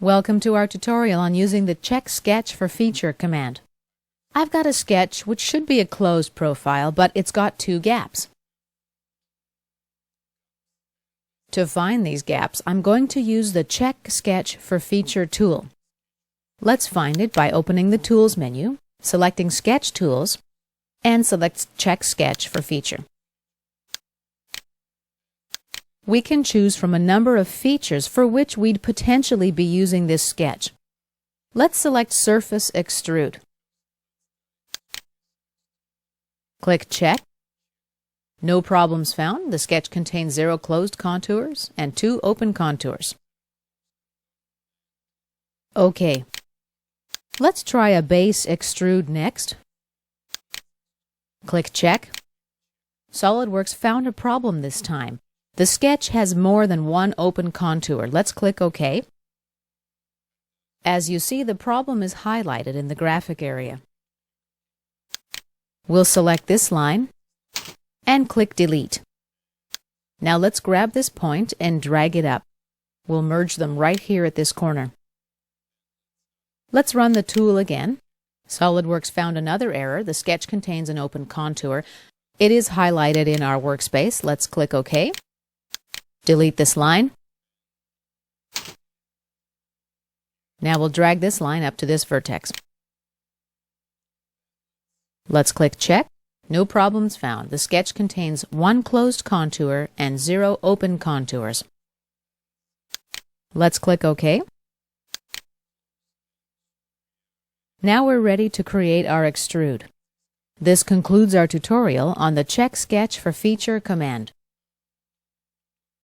Welcome to our tutorial on using the Check Sketch for Feature command. I've got a sketch which should be a closed profile, but it's got two gaps. To find these gaps, I'm going to use the Check Sketch for Feature tool. Let's find it by opening the Tools menu, selecting Sketch Tools, and select Check Sketch for Feature. We can choose from a number of features for which we'd potentially be using this sketch. Let's select Surface Extrude. Click Check. No problems found. The sketch contains 0 closed contours and 2 open contours. OK. Let's try a base extrude next. Click Check. SolidWorks found a problem this time. The sketch has more than one open contour. Let's click OK. As you see, the problem is highlighted in the graphic area. We'll select this line and click Delete. Now let's grab this point and drag it up. We'll merge them right here at this corner. Let's run the tool again. SolidWorks found another error. The sketch contains an open contour. It is highlighted in our workspace. Let's click OK. Delete this line. Now we'll drag this line up to this vertex. Let's click Check. No problems found. The sketch contains 1 closed contour and 0 open contours. Let's click OK. Now we're ready to create our extrude. This concludes our tutorial on the Check Sketch for Feature command.